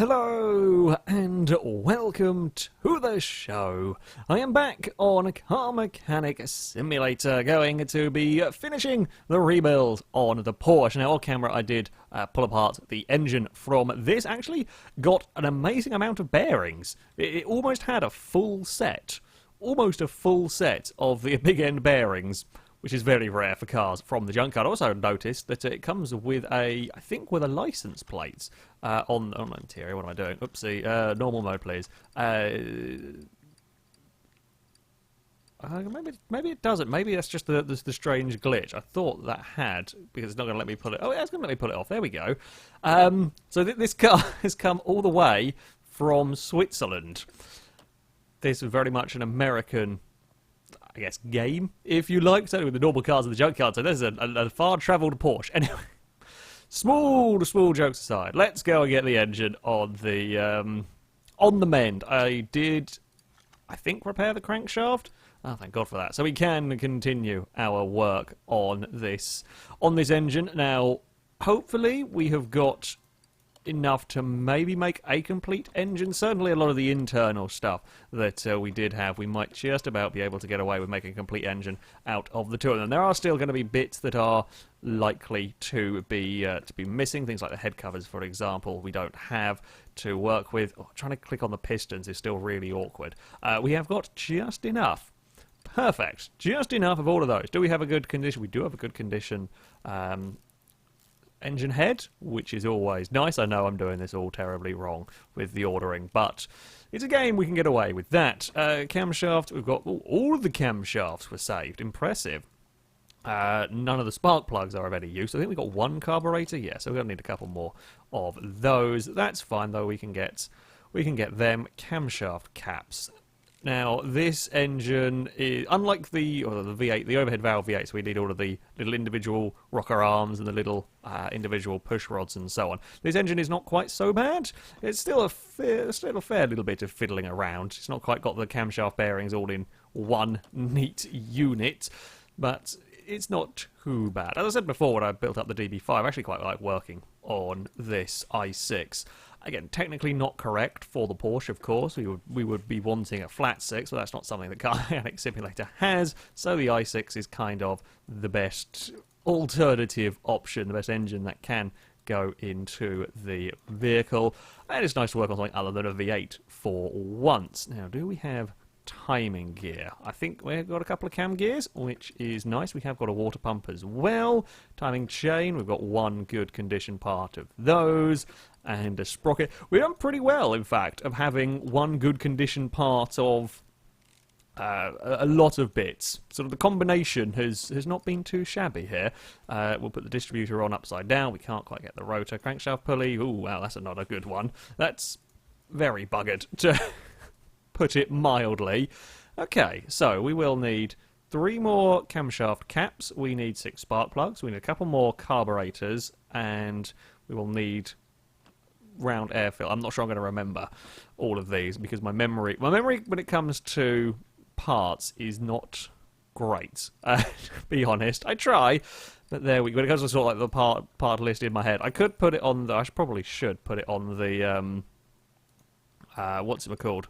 Hello and welcome to the show. I am back on Car Mechanic Simulator, going to be finishing the rebuild on the Porsche. Now, on camera I did pull apart the engine from this. Actually got an amazing amount of bearings. It almost had a full set, almost a full set of the big end bearings, which is very rare for cars from the junkyard. I also noticed that it comes with I think with a license plate on the interior. What am I doing? Oopsie. Normal mode, please. Maybe it doesn't. Maybe that's just the strange glitch. I thought that had, because it's not going to let me pull it. Oh, yeah, it's going to let me pull it off. There we go. So this car has come all the way from Switzerland. This is very much an American, I guess, game, if you like, certainly with the normal cars in the junkyard. So there's a far-travelled Porsche. Anyway, small jokes aside, let's go and get the engine on the mend. I did, I think, repair the crankshaft. Oh, thank God for that. So we can continue our work on this engine. Now, hopefully, we have got enough to maybe make a complete engine. Certainly a lot of the internal stuff that we did have, we might just about be able to get away with making a complete engine out of the two of them. There are still going to be bits that are likely to be missing, things like the head covers, for example, we don't have to work with. Trying to click on the pistons is still really awkward. We have got just enough. Perfect. Just enough of all of those. Do we have a good condition? We do have a good condition engine head, which is always nice. I know I'm doing this all terribly wrong with the ordering, but it's a game, we can get away with that. Camshaft, we've got all of the camshafts were saved. Impressive. None of the spark plugs are of any use. I think we've got one carburetor. Yeah, so we're going to need a couple more of those. That's fine, though. We can get them. Camshaft caps. Now, this engine is, unlike the V8, the overhead valve V8, so we need all of the little individual rocker arms and the little individual push rods and so on. This engine is not quite so bad. It's still a fair little bit of fiddling around. It's not quite got the camshaft bearings all in one neat unit, but it's not too bad. As I said before, when I built up the DB5, I actually quite like working on this i6. Again, technically not correct for the Porsche, of course. We would be wanting a flat 6, but that's not something that Car Mechanic Simulator has. So the i6 is kind of the best alternative option, the best engine that can go into the vehicle. And it's nice to work on something other than a V8 for once. Now, do we have timing gear? I think we've got a couple of cam gears, which is nice. We have got a water pump as well. Timing chain, we've got one good condition part of those, and a sprocket. We've done pretty well, in fact, of having one good condition part of a lot of bits. Sort of the combination has not been too shabby here. We'll put the distributor on upside down. We can't quite get the rotor. Crankshaft pulley, ooh, wow, that's not a good one. That's very buggered, to put it mildly. Okay, so we will need 3 more camshaft caps, we need 6 spark plugs, we need a couple more carburetors, and we will need round air fill. I'm not sure I'm going to remember all of these because my memory when it comes to parts is not great. To be honest, I try, but there we go. When it comes to sort of like the part list in my head, I could put it on the. I probably should put it on the what's it called?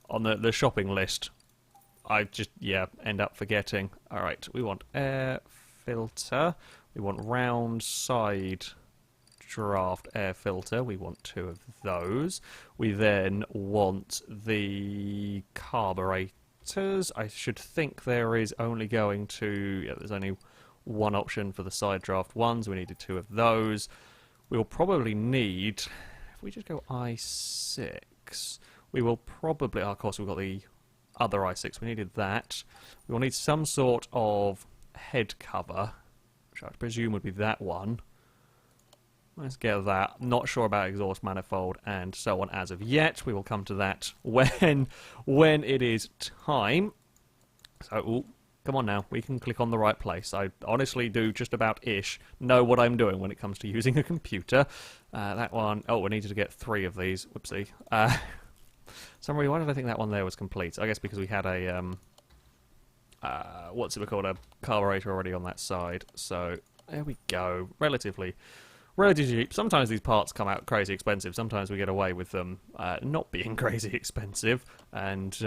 On the shopping list. I just end up forgetting. All right, we want air filter. We want round side draft air filter. We want 2 of those. We then want the carburetors. I should think there is only going to... there's only one option for the side draft ones. We needed 2 of those. We'll probably need... if we just go i6, we will probably... of course, we've got the other i6. We needed that. We will need some sort of head cover, which I presume would be that one. Let's get that. Not sure about exhaust manifold and so on as of yet. We will come to that when it is time. So, come on now. We can click on the right place. I honestly do just about know what I'm doing when it comes to using a computer. That one... oh, we needed to get 3 of these. Whoopsie. Summary, why did I think that one there was complete? I guess because we had a... what's it called? A carburetor already on that side. So, there we go. Relatively relatively cheap. Sometimes these parts come out crazy expensive. Sometimes we get away with them not being crazy expensive. And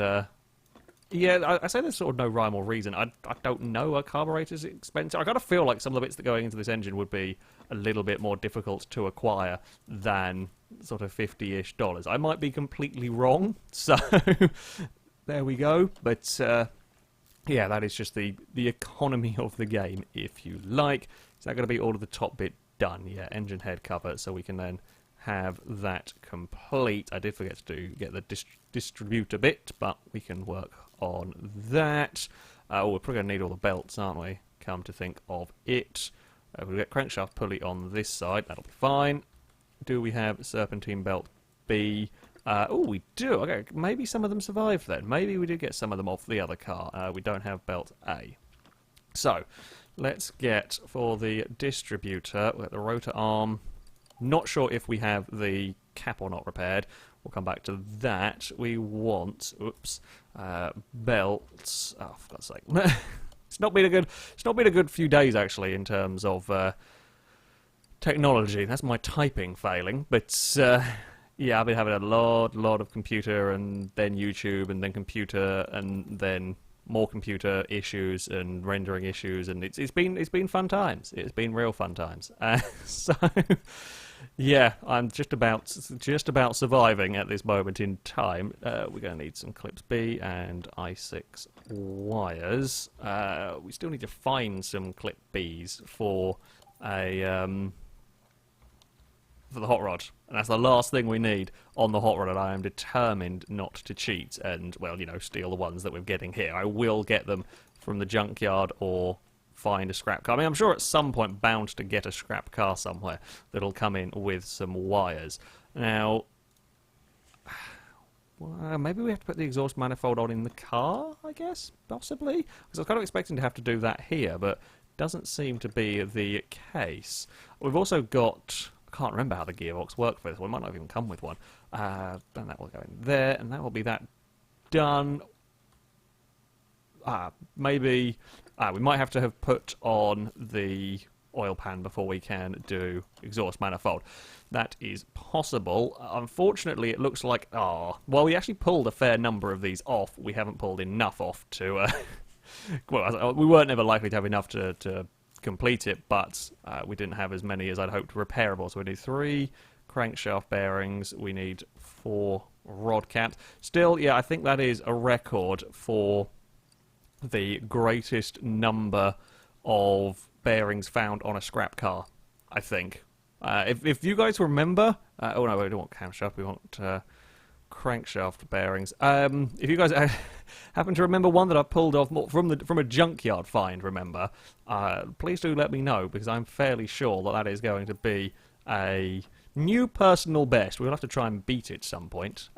yeah, I say there's sort of no rhyme or reason. I don't know a carburetor's expensive. I kind of feel like some of the bits that are going into this engine would be a little bit more difficult to acquire than sort of $50-ish. I might be completely wrong, so there we go. But yeah, that is just the economy of the game, if you like. Is that going to be all of the top bit done? Yeah, engine head cover, so we can then have that complete. I did forget to get the distributor bit, but we can work on that. Oh, we're probably going to need all the belts, aren't we? Come to think of it. We'll get crankshaft pulley on this side. That'll be fine. Do we have serpentine belt B? Oh, we do. Okay, maybe some of them survived then. Maybe we did get some of them off the other car. We don't have belt A. So, let's get, for the distributor, we'll get the rotor arm. Not sure if we have the cap or not repaired. We'll come back to that. We want, oops, belts. Oh, for God's sake. It's not been a good few days, actually, in terms of technology. That's my typing failing. But yeah, I've been having a lot of computer, and then YouTube, and then computer, and then more computer issues and rendering issues, and it's been fun times. It's been real fun times. So yeah, I'm just about surviving at this moment in time. We're going to need some clips B and I6 wires. We still need to find some clip Bs for a for the hot rod, and that's the last thing we need on the hot rod, and I am determined not to cheat and, well, you know, steal the ones that we're getting here. I will get them from the junkyard or find a scrap car. I mean, I'm sure at some point bound to get a scrap car somewhere that'll come in with some wires. Now, well, maybe we have to put the exhaust manifold on in the car, I guess, possibly? Because I was kind of expecting to have to do that here, but doesn't seem to be the case. We've also got, I can't remember how the gearbox worked for this one. It might not even come with one. Then that will go in there, and that will be that done. Maybe we might have to have put on the oil pan before we can do exhaust manifold. That is possible. Unfortunately, it looks like, well, we actually pulled a fair number of these off. We haven't pulled enough off to, well, we weren't ever likely to have enough to complete it, but we didn't have as many as I'd hoped repairable. So we need 3 crankshaft bearings, we need 4 rod caps. Still, yeah, I think that is a record for the greatest number of bearings found on a scrap car, I think. If you guys remember, oh no, we don't want camshaft, we want crankshaft bearings. If you guys happen to remember one that I pulled off from a junkyard find, remember, please do let me know, because I'm fairly sure that is going to be a new personal best. We'll have to try and beat it some point.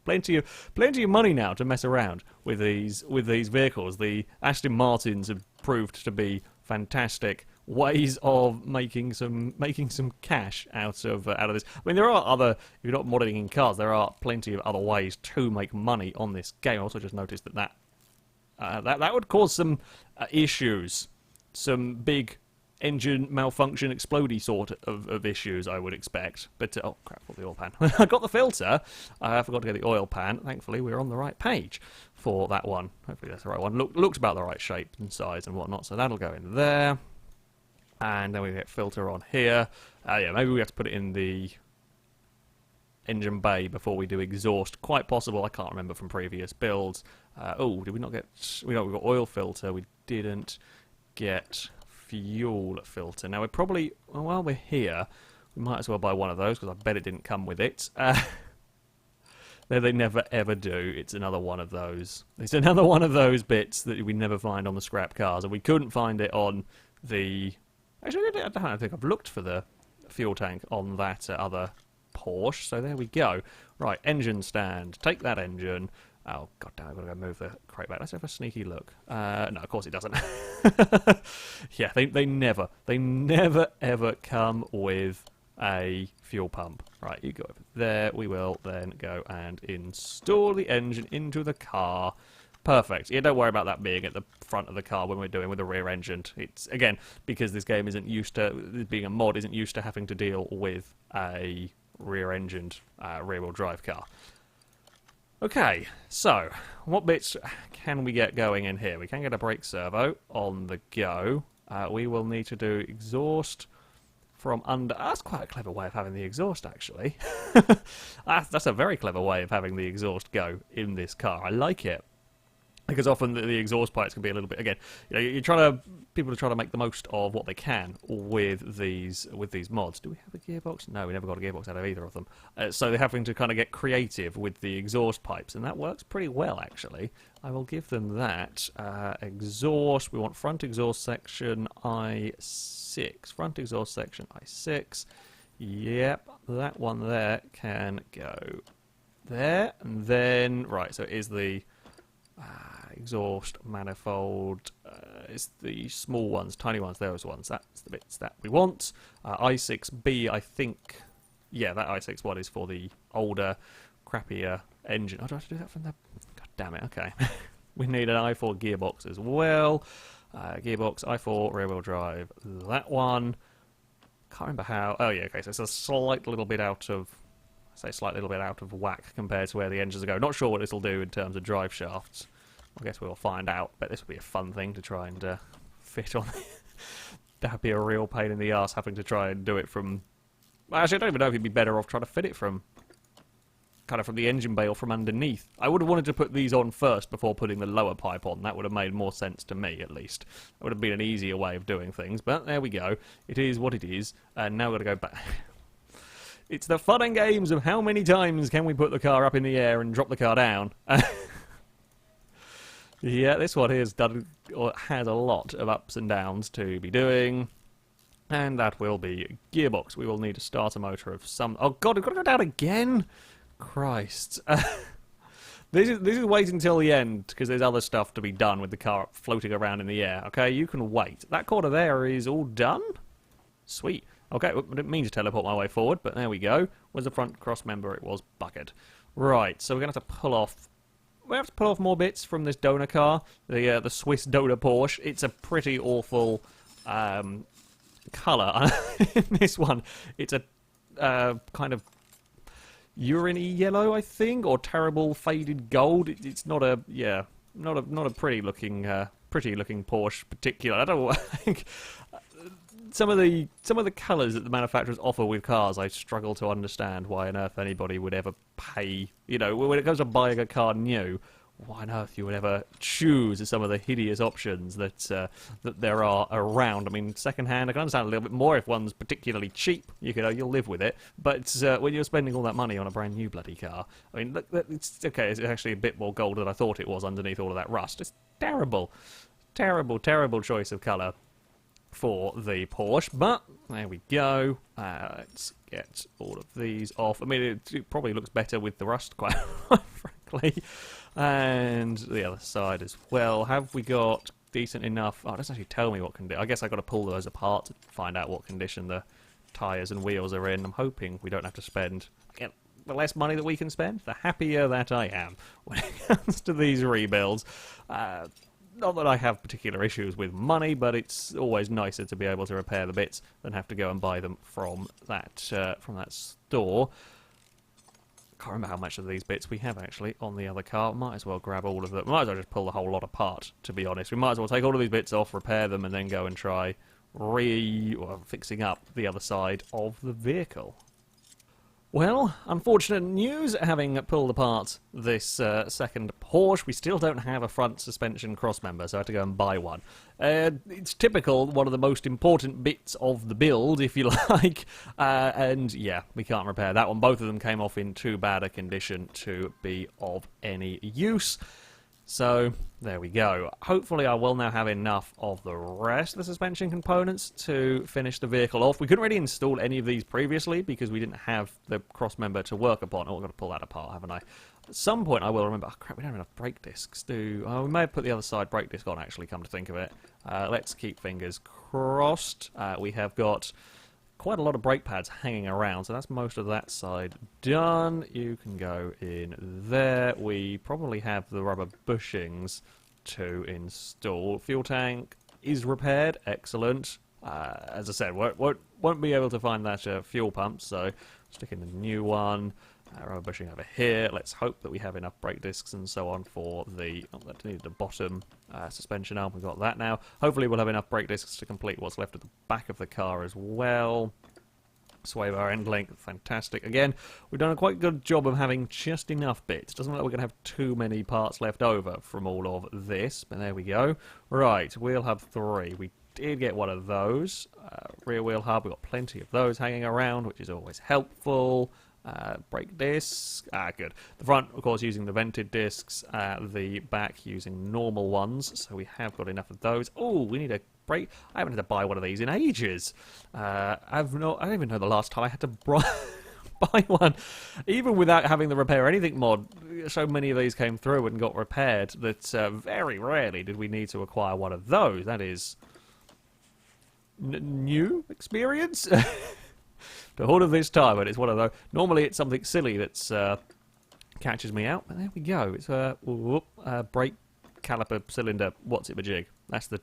Plenty of money now to mess around with these vehicles. The Aston Martins have proved to be fantastic ways of making some cash out of this. I mean, there are other, if you're not modding in cars, there are plenty of other ways to make money on this game. I also just noticed that would cause some issues, some big engine malfunction, explodey sort of issues, I would expect. But, oh crap, got the oil pan. I got the filter. I forgot to get the oil pan. Thankfully, we're on the right page for that one. Hopefully that's the right one. Looks about the right shape and size and whatnot, so that'll go in there. And then we get filter on here. Yeah, maybe we have to put it in the engine bay before we do exhaust. Quite possible. I can't remember from previous builds. Oh, did we not get... we got oil filter. We didn't get fuel filter. Now, we're probably... well, while we're here, we might as well buy one of those, because I bet it didn't come with it. They never ever do. It's another one of those. It's another one of those bits that we never find on the scrap cars, and we couldn't find it on the... actually, I don't think I've looked for the fuel tank on that other Porsche, so there we go. Right, engine stand. Take that engine. Oh, god damn, I've got to go move the crate back. Let's have a sneaky look. No, of course it doesn't. Yeah, they never ever come with a fuel pump. Right, you go over there. We will then go and install the engine into the car. perfect. Yeah, don't worry about that being at the front of the car when we're doing with the rear engine. It's, again, because this game isn't used to, being a mod, isn't used to having to deal with a rear-engined, rear-wheel drive car. Okay, so, what bits can we get going in here? We can get a brake servo on the go. We will need to do exhaust from under. That's quite a clever way of having the exhaust, actually. That's a very clever way of having the exhaust go in this car. I like it. Because often the exhaust pipes can be a little bit, again, you know, people are trying to make the most of what they can with these mods. Do we have a gearbox? No, we never got a gearbox out of either of them. So they're having to kind of get creative with the exhaust pipes, and that works pretty well, actually. I will give them that. Exhaust, we want front exhaust section I6. Front exhaust section I6. Yep, that one there can go there. And then, right, so it is the exhaust manifold. It's the small ones, tiny ones, those ones. That's the bits that we want. I6B, I think. Yeah, that I6 one is for the older, crappier engine. Oh, do I have to do that from the... God damn it, okay. We need an i4 gearbox as well. Gearbox, i4, rear-wheel drive, that one. Can't remember how... Oh, yeah, okay, so it's a slight little bit out of... I say slight little bit out of whack compared to where the engines are going. Not sure what this will do in terms of drive shafts. I guess we'll find out, but this will be a fun thing to try and fit on. That'd be a real pain in the arse having to try and do it from... Actually, I don't even know if you'd be better off trying to fit it from... kind of from the engine bay or from underneath. I would have wanted to put these on first before putting the lower pipe on. That would have made more sense to me, at least. That would have been an easier way of doing things, but there we go. It is what it is, and now we've got to go back... It's the fun and games of how many times can we put the car up in the air and drop the car down. Yeah, this one here has a lot of ups and downs to be doing. And that will be gearbox. We will need a starter motor of some... Oh god, we've got to go down again? Christ. This is wait until the end, because there's other stuff to be done with the car floating around in the air. Okay, you can wait. That corner there is all done? Sweet. Okay, I didn't mean to teleport my way forward, but there we go. Where's the front cross member? It was buggered. Right, so we're going to have to pull off... We have to pull off more bits from this donor car, the Swiss donor Porsche. It's a pretty awful colour in this one. It's a kind of urine-y yellow, I think, or terrible faded gold. It's not a not a pretty looking Porsche particular. I don't think some of the colours that the manufacturers offer with cars, I struggle to understand why on earth anybody would ever pay. You know, when it comes to buying a car new, why on earth you would ever choose some of the hideous options that that there are around. I mean, second-hand, I can understand a little bit more if one's particularly cheap. You'll live with it. But when you're spending all that money on a brand new bloody car, I mean, look, it's okay. It's actually a bit more gold than I thought it was underneath all of that rust. It's terrible, terrible, terrible choice of colour for the Porsche, but there we go. Let's get all of these off. I mean, it probably looks better with the rust, quite frankly. And the other side as well. Have we got decent enough... Oh, it doesn't actually tell me what condition. I guess I've got to pull those apart to find out what condition the tyres and wheels are in. I'm hoping we don't have to spend... Again, the less money that we can spend, the happier that I am when it comes to these rebuilds. Not that I have particular issues with money, but it's always nicer to be able to repair the bits than have to go and buy them from that store. Can't remember how much of these bits we have actually on the other car. Might as well grab all of them. Might as well just pull the whole lot apart, to be honest. We might as well take all of these bits off, repair them, and then go and try fixing up the other side of the vehicle. Well, unfortunate news, having pulled apart this second Porsche, we still don't have a front suspension crossmember, so I had to go and buy one. It's typical, one of the most important bits of the build, if you like, and yeah, we can't repair that one. Both of them came off in too bad a condition to be of any use. So, there we go. Hopefully I will now have enough of the rest of the suspension components to finish the vehicle off. We couldn't really install any of these previously because we didn't have the crossmember to work upon. Oh, I've got to pull that apart, haven't I? At some point I will remember... Oh, crap, we don't have enough brake discs, Oh, we may have put the other side brake disc on, actually, come to think of it. Let's keep fingers crossed. We have got quite a lot of brake pads hanging around, so that's most of that side done. You can go in there. We probably have the rubber bushings to install. Fuel tank is repaired, excellent. As I said, won't be able to find that fuel pump, so stick in the new one. Rubber bushing over here. Let's hope that we have enough brake discs and so on for the... Oh, that needed the bottom suspension arm. We've got that now. Hopefully we'll have enough brake discs to complete what's left at the back of the car as well. Sway bar end length, fantastic. Again, we've done a quite good job of having just enough bits. Doesn't look like we're going to have too many parts left over from all of this, but there we go. Right, wheel hub 3. We did get one of those. Rear wheel hub, we've got plenty of those hanging around, which is always helpful. Brake discs, good. The front, of course, using the vented discs. The back using normal ones, so we have got enough of those. Oh, we need a brake. I haven't had to buy one of these in ages. I don't even know the last time I had to buy one. Even without having the repair anything mod, so many of these came through and got repaired that very rarely did we need to acquire one of those. That is new experience. To all of this time, and it's one of those. Normally, it's something silly that's catches me out, but there we go. It's a brake caliper cylinder. What's it, majig? That's the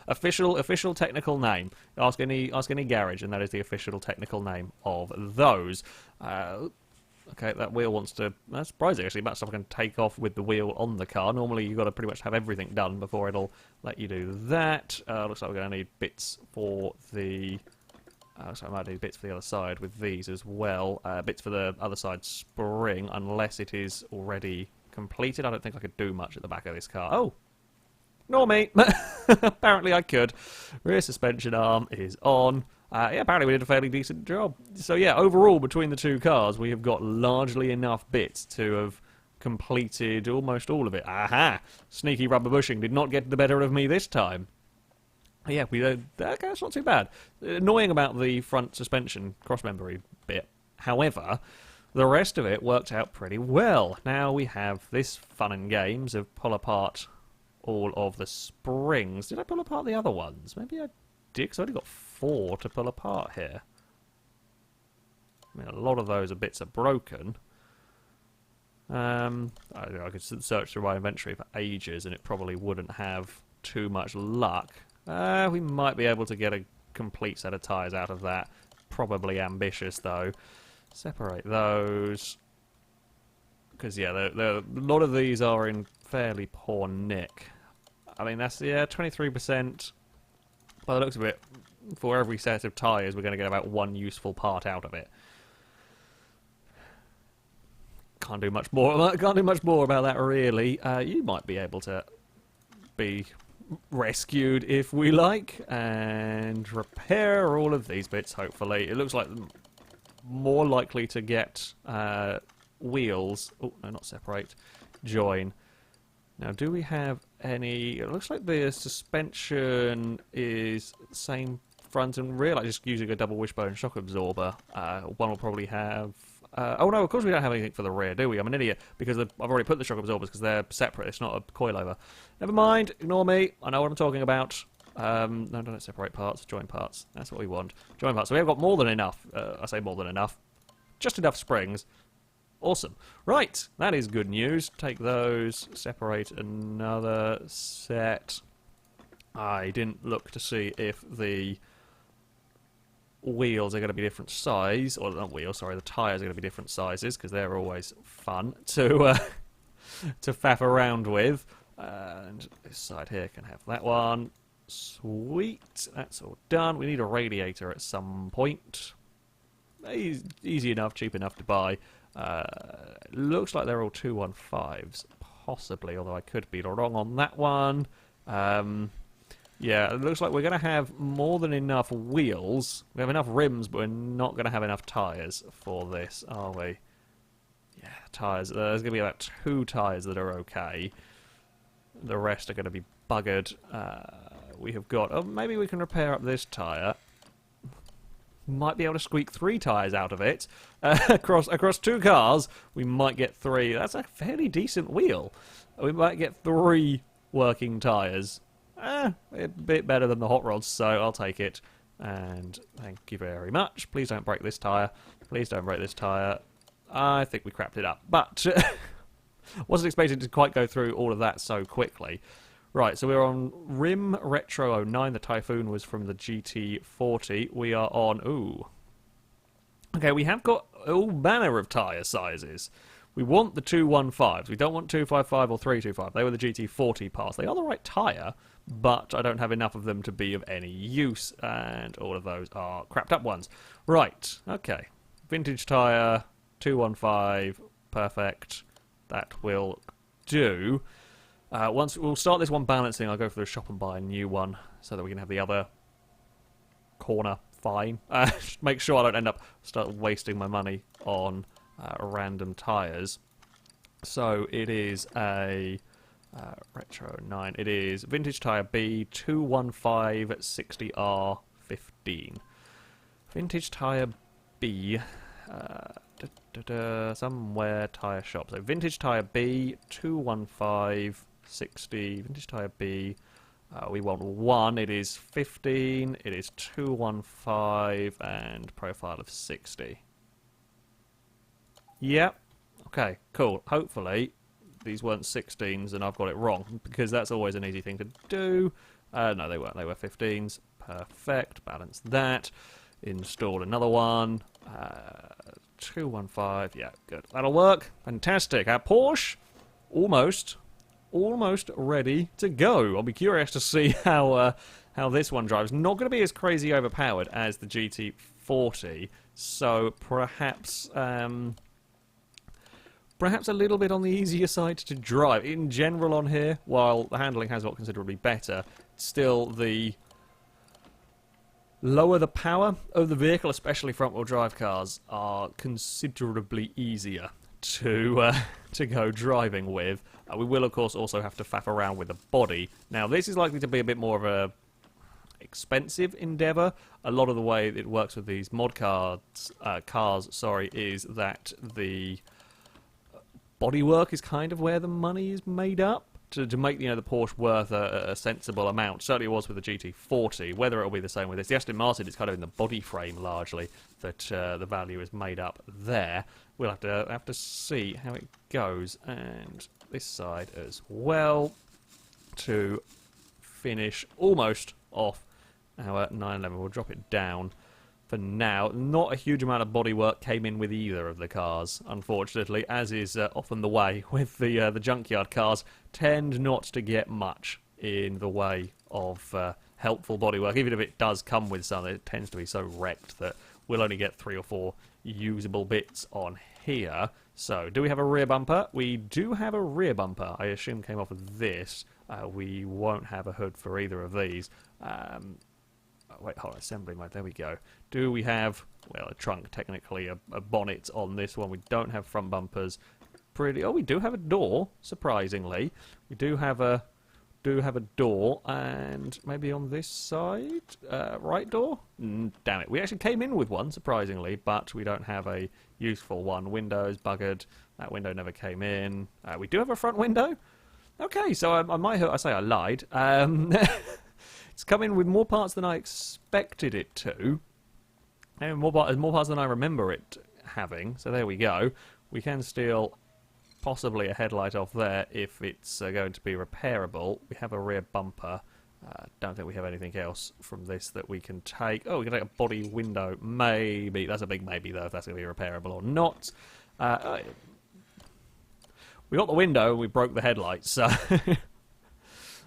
official technical name. Ask any garage, and that is the official technical name of those. Okay, that wheel wants to... That's surprising, actually. About stuff I can take off with the wheel on the car. Normally, you've got to pretty much have everything done before it'll let you do that. Looks like we're going to need bits for the... so I might do bits for the other side with these as well. Bits for the other side spring, unless it is already completed. I don't think I could do much at the back of this car. Oh! Nor me! Apparently I could. Rear suspension arm is on. Yeah, apparently we did a fairly decent job. So yeah, overall, between the two cars, we have got largely enough bits to have completed almost all of it. Aha! Sneaky rubber bushing did not get the better of me this time. Yeah, okay, that's not too bad. Annoying about the front suspension cross-membery bit. However, the rest of it worked out pretty well. Now we have this fun and games of pull apart all of the springs. Did I pull apart the other ones? Maybe I did, because I only got 4 to pull apart here. I mean, a lot of those bits are broken. I could search through my inventory for ages, and it probably wouldn't have too much luck. We might be able to get a complete set of tyres out of that. Probably ambitious, though. Separate those. Because, yeah, a lot of these are in fairly poor nick. I mean, that's, yeah, 23%. By the looks of it, for every set of tyres, we're going to get about 1 useful part out of it. Can't do much more about that, really. You might be able to be rescued if we like, and repair all of these bits, hopefully. It looks like more likely to get wheels. Oh, no, not separate. Join. Now, do we have any... It looks like the suspension is same front and rear, like just using a double wishbone shock absorber. One will probably have... oh no, of course we don't have anything for the rear, do we? I'm an idiot, because I've already put the shock absorbers because they're separate. It's not a coilover. Never mind, ignore me. I know what I'm talking about. No, don't separate parts, join parts. That's what we want. Join parts. So we have got more than enough. I say more than enough. Just enough springs. Awesome. Right, that is good news. Take those, separate another set. I didn't look to see if the wheels are going to be different size, or not wheels, sorry, the tyres are going to be different sizes, because they're always fun to faff around with. And this side here can have that one. Sweet, that's all done. We need a radiator at some point. Easy enough, cheap enough to buy. Looks like they're all 215s, possibly, although I could be wrong on that one. Yeah, it looks like we're going to have more than enough wheels. We have enough rims, but we're not going to have enough tyres for this, are we? Yeah, tyres. There's going to be about 2 tyres that are okay. The rest are going to be buggered. We have got... Oh, maybe we can repair up this tyre. Might be able to squeak 3 tyres out of it. Across 2 cars, we might get 3. That's a fairly decent wheel. We might get 3 working tyres. A bit better than the hot rods, so I'll take it. And thank you very much. Please don't break this tyre. Please don't break this tyre. I think we crapped it up. But wasn't expecting to quite go through all of that so quickly. Right, so we're on Rim Retro 09. The Typhoon was from the GT40. We are on... Ooh. Okay, we have got all manner of tyre sizes. We want the 215s. We don't want 255 or 325. They were the GT40 parts. They are the right tyre, but I don't have enough of them to be of any use, and all of those are crapped up ones. Right, okay. Vintage tyre, 215, perfect. That will do. Once we'll start this one balancing, I'll go for the shop and buy a new one so that we can have the other corner fine. Just make sure I don't end up start wasting my money on random tyres. So it is a Retro 9. It is vintage tyre B 215 60R15. Vintage tyre B. Somewhere tyre shop. So vintage tyre B 215 60. Vintage tyre B. We want 1. It is 15. It is 215 and profile of 60. Yep. Okay, cool. Hopefully these weren't 16s and I've got it wrong, because that's always an easy thing to do. No, they weren't. They were 15s. Perfect. Balance that. Install another one. 215. Yeah, good. That'll work. Fantastic. Our Porsche, almost ready to go. I'll be curious to see how this one drives. Not going to be as crazy overpowered as the GT40, so perhaps perhaps a little bit on the easier side to drive. In general on here, while the handling has got considerably better, still the lower the power of the vehicle, especially front-wheel drive cars, are considerably easier to go driving with. We will, of course, also have to faff around with the body. Now, this is likely to be a bit more of a expensive endeavour. A lot of the way it works with these mod cars, is that the bodywork is kind of where the money is made up to make the Porsche worth a sensible amount. Certainly it was with the GT40. Whether it'll be the same with this, the Aston Martin is kind of in the body frame largely that the value is made up there. We'll have to see how it goes, and this side as well to finish almost off our 911. We'll drop it down for now. Not a huge amount of bodywork came in with either of the cars, unfortunately, as is often the way with the junkyard cars. Tend not to get much in the way of helpful bodywork. Even if it does come with some, it tends to be so wrecked that we'll only get 3 or 4 usable bits on here. So, do we have a rear bumper? We do have a rear bumper. I assume came off of this. We won't have a hood for either of these. Wait, hold on, assembly mode, there we go. Do we have, well, a trunk, technically, a bonnet on this one? We don't have front bumpers. Oh, we do have a door, surprisingly. We do have a door, and maybe on this side, right door? Damn it, we actually came in with one, surprisingly, but we don't have a useful one. Windows buggered. That window never came in. We do have a front window. Okay, so I might have, I say I lied. It's come in with more parts than I expected it to, and more parts than I remember it having. So there we go. We can steal possibly a headlight off there if it's going to be repairable. We have a rear bumper. Don't think we have anything else from this that we can take. Oh, we can take a body window. Maybe. That's a big maybe, though, if that's going to be repairable or not. We got the window and we broke the headlights, so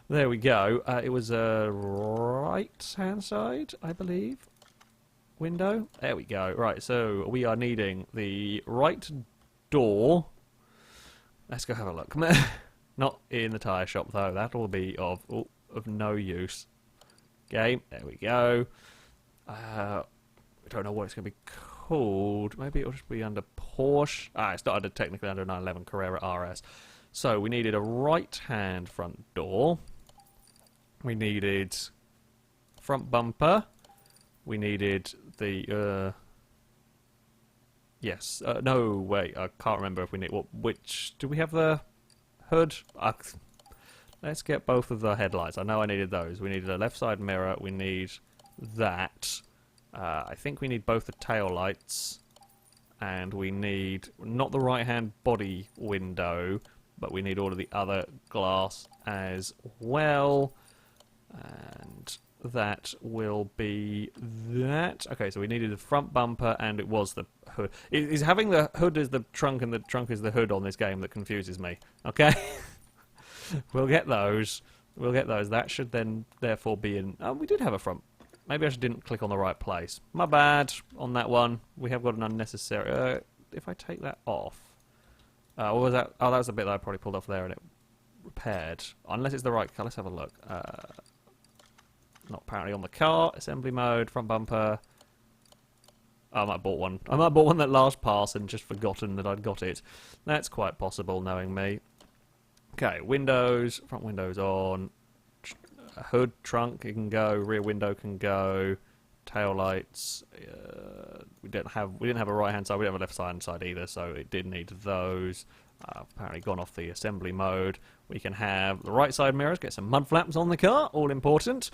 there we go. It was a right-hand side, I believe, window. There we go. Right, so we are needing the right door. Let's go have a look. Not in the tyre shop, though. That will be of no use. Okay, there we go. We don't know what it's going to be called. Maybe it'll just be under Porsche. It's not technically under 911 Carrera RS. So we needed a right-hand front door. We needed front bumper. We needed the yes. No, wait. I can't remember if we need which. Do we have the hood? Let's get both of the headlights. I know I needed those. We needed a left side mirror. We need that. I think we need both the tail lights, and we need not the right-hand body window, but we need all of the other glass as well. And that will be that. Okay, so we needed the front bumper, and it was the hood. Is having the hood as the trunk and the trunk as the hood on this game that confuses me. Okay? We'll get those. We'll get those. That should then therefore be in... Oh, we did have a front. Maybe I just didn't click on the right place. My bad on that one. We have got an unnecessary... if I take that off... what was that? Oh, that was the bit that I probably pulled off there and it repaired. Unless it's the right car. Let's have a look. Not apparently on the car. Assembly mode, front bumper. Oh, I might have bought one. I might have bought one that last pass and just forgotten that I'd got it. That's quite possible, knowing me. Okay, windows. Front windows on. Hood, trunk, it can go. Rear window can go. Tail lights. We didn't have a right hand side. We didn't have a left hand side either, so it did need those. Apparently gone off the assembly mode. We can have the right side mirrors, get some mud flaps on the car, all important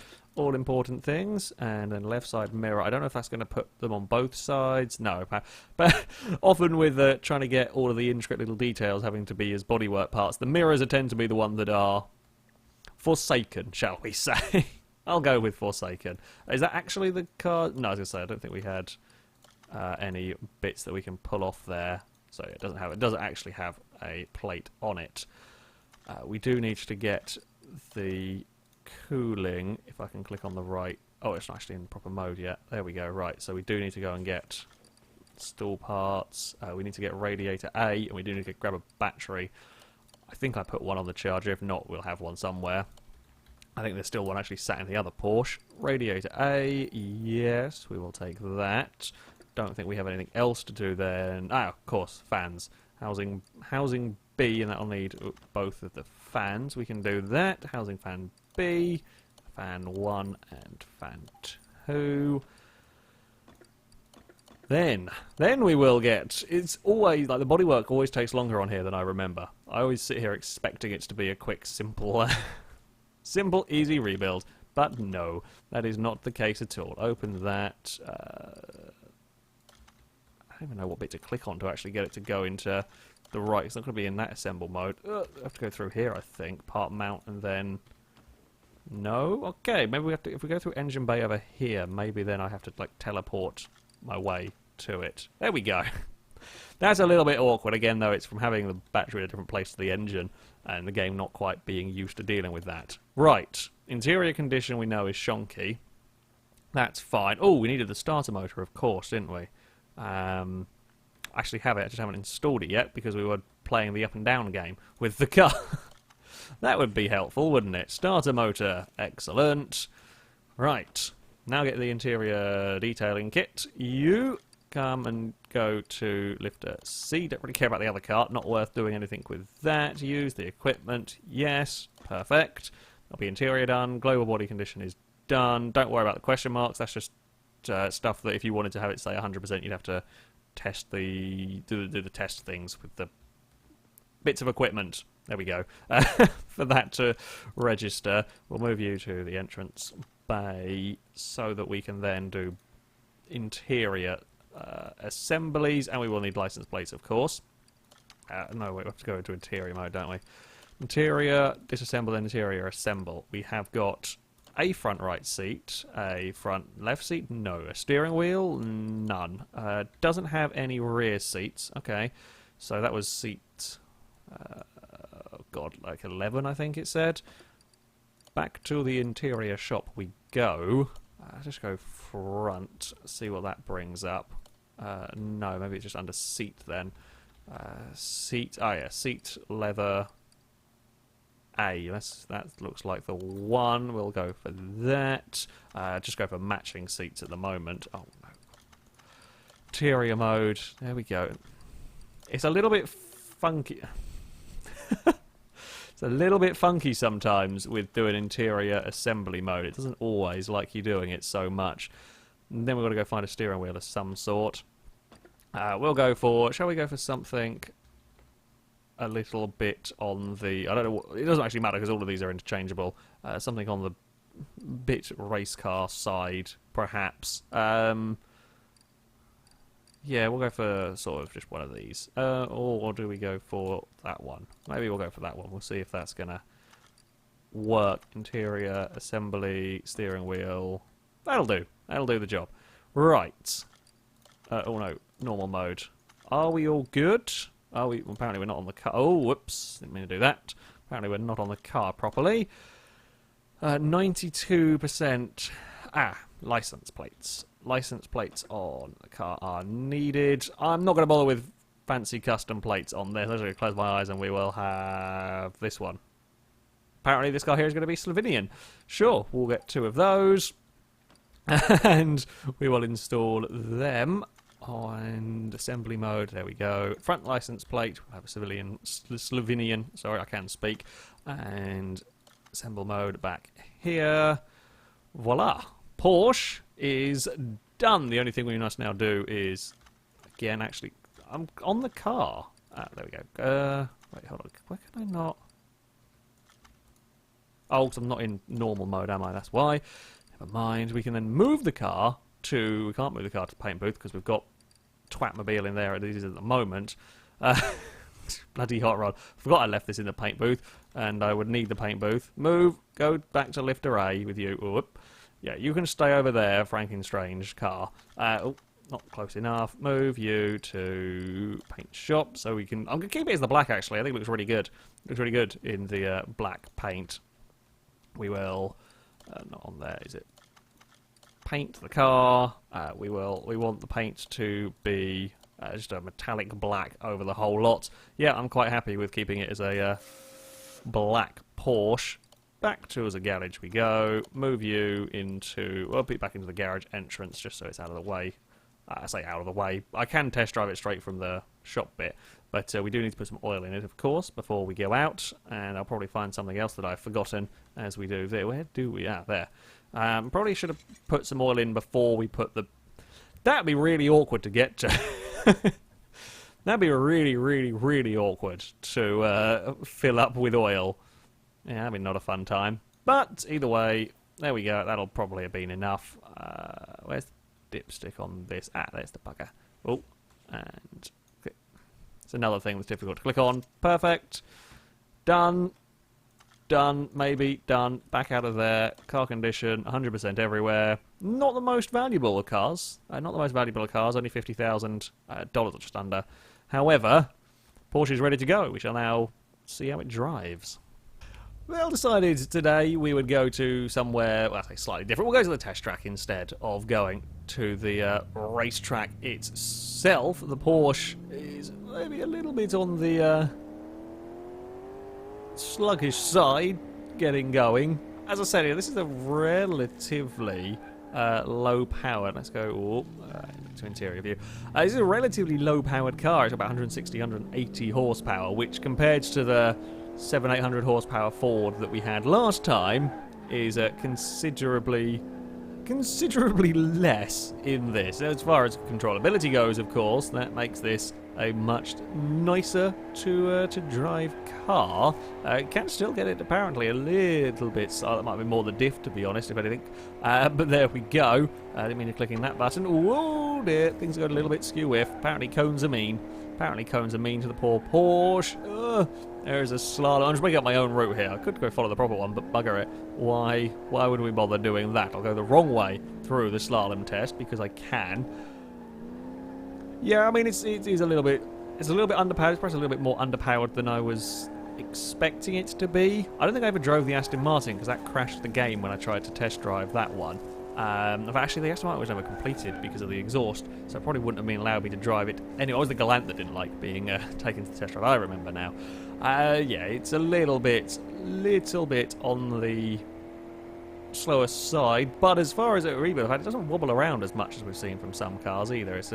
things, and then left side mirror. I don't know if that's going to put them on both sides. No, but often with trying to get all of the intricate little details having to be as bodywork parts, the mirrors tend to be the ones that are forsaken, shall we say. I'll go with forsaken. Is that actually the car? No, I was going to say, I don't think we had any bits that we can pull off there. So it doesn't actually have a plate on it. We do need to get the cooling, if I can click on the right. Oh, it's not actually in proper mode yet. There we go, right. So we do need to go and get stall parts. We need to get radiator A, and we do need to grab a battery. I think I put one on the charger. If not, we'll have one somewhere. I think there's still one actually sat in the other Porsche. Radiator A, yes, we will take that. Don't think we have anything else to do then. Ah, of course, fans. Housing B, and that'll need both of the fans. We can do that. Housing fan B, fan 1 and fan 2. Then we will get... It's always... Like, the bodywork always takes longer on here than I remember. I always sit here expecting it to be a quick, simple... simple, easy rebuild. But no, that is not the case at all. Open that... I don't even know what bit to click on to actually get it to go into the right. It's not going to be in that assemble mode. I have to go through here, I think. Part mount and then... No? Okay, maybe we have to... If we go through engine bay over here, maybe then I have to, like, teleport my way to it. There we go. That's a little bit awkward. Again, though, it's from having the battery at a different place to the engine and the game not quite being used to dealing with that. Right. Interior condition we know is shonky. That's fine. Oh, we needed the starter motor, of course, didn't we? I actually have it, I just haven't installed it yet because we were playing the up and down game with the car. That would be helpful, wouldn't it? Starter motor, excellent. Right, now get the interior detailing kit. You come and go to lifter C. Don't really care about the other car, not worth doing anything with that. Use the equipment, yes, perfect. That'll be interior done, global body condition is done. Don't worry about the question marks, that's just stuff that if you wanted to have it say 100%, you'd have to test do the test things with the bits of equipment. There we go. For that to register, we'll move you to the entrance bay so that we can then do interior assemblies, and we will need license plates, of course. No, we have to go into interior mode, don't we? Interior, disassemble, interior, assemble. We have got a front right seat, a front left seat, no. A steering wheel, none. Doesn't have any rear seats, okay. So that was seat, God, like 11 I think it said. Back to the interior shop we go. Just go front, see what that brings up. No, maybe it's just under seat then. Seat, oh yeah, seat, leather, A. That looks like the one. We'll go for that. Just go for matching seats at the moment. Oh no. Interior mode. There we go. It's a little bit funky. It's a little bit funky sometimes with doing interior assembly mode. It doesn't always like you doing it so much. And then we've got to go find a steering wheel of some sort. We'll go for... Shall we go for something a little bit on the... I don't know... It doesn't actually matter because all of these are interchangeable. Something on the bit race car side, perhaps. Yeah, we'll go for sort of just one of these. Or do we go for that one? Maybe we'll go for that one. We'll see if that's going to work. Interior, assembly, steering wheel. That'll do. That'll do the job. Right. Oh no, normal mode. Are we all good? Are we? Well, apparently we're not on the car. Oh, whoops. Didn't mean to do that. Apparently we're not on the car properly. 92%. License plates. License plates on the car are needed. I'm not going to bother with fancy custom plates on this. I'm just going to close my eyes and we will have this one. Apparently this car here is going to be Slovenian. Sure, we'll get 2 of those. And we will install them on assembly mode. There we go. Front license plate. We'll have a Slovenian. Sorry, I can't speak. And assemble mode back here. Voila. Porsche is done. The only thing we must now do is, again, actually, I'm on the car. There we go. Wait, hold on. Why can I not? Oh, because I'm not in normal mode, am I? That's why. Never mind. We can then move the car to... We can't move the car to the paint booth because we've got Twatmobile in there at the moment. Bloody hot rod. Forgot I left this in the paint booth, and I would need the paint booth. Move. Go back to lifter A with you. Whoop. Yeah, you can stay over there, Frankenstrange car. Oh, not close enough. Move you to paint shop so we can... I'm going to keep it as the black, actually. I think it looks really good. It looks really good in the black paint. We will... not on there, is it? Paint the car. We want the paint to be just a metallic black over the whole lot. Yeah, I'm quite happy with keeping it as a black Porsche. Back to as a garage we go. Move you into... Well, put it back into the garage entrance just so it's out of the way. I say out of the way. I can test drive it straight from the shop bit, but we do need to put some oil in it, of course, before we go out. And I'll probably find something else that I've forgotten as we do there. Where do we? There. Probably should have put some oil in before we put the... That'd be really awkward to get to. That'd be really, really, really awkward to fill up with oil. Yeah, that'd be not a fun time. But either way, there we go. That'll probably have been enough. Where's the dipstick on this? There's the bugger. Oh, and it's another thing that's difficult to click on. Perfect. Done. Done. Maybe. Done. Back out of there. Car condition. 100% everywhere. Not the most valuable of cars. Not the most valuable of cars. Only $50,000 or just under. However, Porsche is ready to go. We shall now see how it drives. Well, decided today we would go to somewhere, well, I say slightly different. We'll go to the test track instead of going to the racetrack itself. The Porsche is maybe a little bit on the sluggish side, getting going. As I said, this is a relatively low-powered. Let's go to interior view. This is a relatively low-powered car. It's about 160, 180 horsepower, which compared to the 700-800 horsepower Ford that we had last time is considerably less in this. As far as controllability goes, of course, that makes this a much nicer to drive car. Can still get it apparently a little bit. That might be more the diff, to be honest, if anything. But there we go. I didn't mean to clicking that button. Whoa, dear, things got a little bit skew-whiff. Apparently cones are mean. Apparently cones are mean to the poor Porsche. There's a slalom. I'm just making up my own route here. I could go follow the proper one, but bugger it. Why would we bother doing that? I'll go the wrong way through the slalom test because I can. Yeah, I mean it's a little bit underpowered. It's perhaps a little bit more underpowered than I was expecting it to be. I don't think I ever drove the Aston Martin because that crashed the game when I tried to test drive that one. Actually, the Aston Martin was never completed because of the exhaust, so it probably wouldn't have been allowed me to drive it. Anyway, it was the Galant that didn't like being taken to the test drive. I remember now. Yeah, it's a little bit on the slower side, but as far as it rebuilt, it doesn't wobble around as much as we've seen from some cars either. It's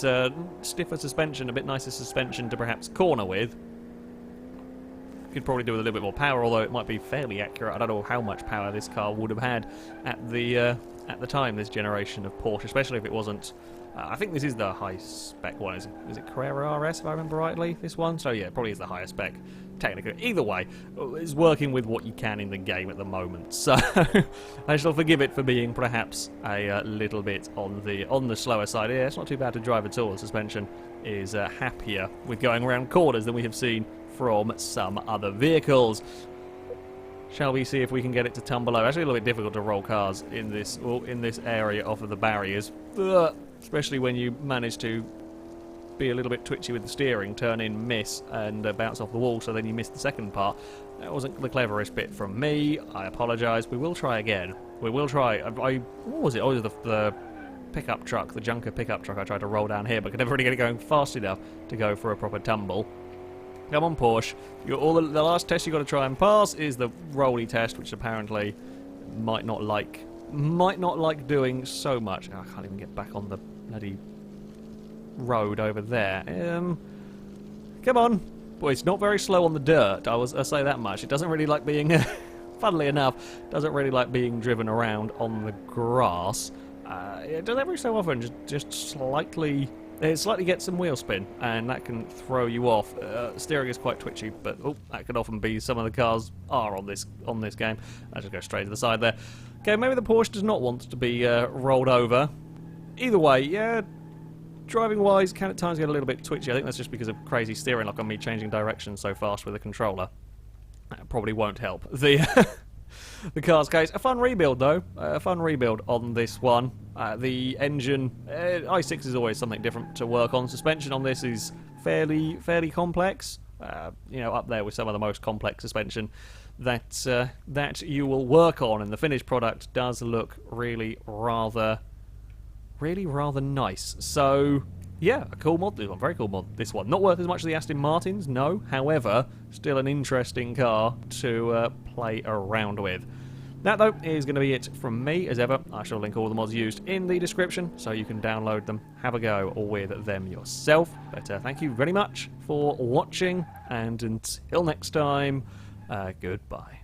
a stiffer suspension, a bit nicer suspension to perhaps corner with. Could probably do with a little bit more power, although it might be fairly accurate. I don't know how much power this car would have had at the time, this generation of Porsche, especially if it wasn't I think this is the high spec one. Is it Carrera RS if I remember rightly? This one. So yeah, it probably is the highest spec. Technically, either way, it's working with what you can in the game at the moment. So I shall forgive it for being perhaps a little bit on the slower side. Yeah, it's not too bad to drive at all. The suspension is happier with going around corners than we have seen from some other vehicles. Shall we see if we can get it to tumble over? Actually, a little bit difficult to roll cars in this area off of the barriers, especially when you manage to be a little bit twitchy with the steering, turn in, miss, and bounce off the wall, so then you miss the second part. That wasn't the cleverest bit from me. I apologise. We will try again. We will try. What was it? Oh, it was the pickup truck, the junker pickup truck I tried to roll down here, but could never really get it going fast enough to go for a proper tumble. Come on, Porsche. The last test you got to try and pass is the rolly test, which apparently might not like doing so much. Oh, I can't even get back on the bloody road over there. Come on. Boy, it's not very slow on the dirt. I say that much. It doesn't really like being, funnily enough, doesn't really like being driven around on the grass. It does every so often just slightly get some wheel spin, and that can throw you off. Steering is quite twitchy, but that could often be some of the cars are on this game. I just go straight to the side there. Okay, maybe the Porsche does not want to be rolled over. Either way, yeah. Driving-wise, can at times get a little bit twitchy. I think that's just because of crazy steering lock on me changing direction so fast with the controller. That probably won't help the car's case. A fun rebuild, though. A fun rebuild on this one. The engine, i6 is always something different to work on. Suspension on this is fairly complex. Up there with some of the most complex suspension that you will work on, and the finished product does look really rather nice. So yeah, a cool mod, this one, very cool mod, this one. Not worth as much as the Aston Martins, no, however, still an interesting car to play around with. That, though, is going to be it from me, as ever. I shall link all the mods used in the description, so you can download them, have a go with them yourself. But thank you very much for watching, and until next time, goodbye.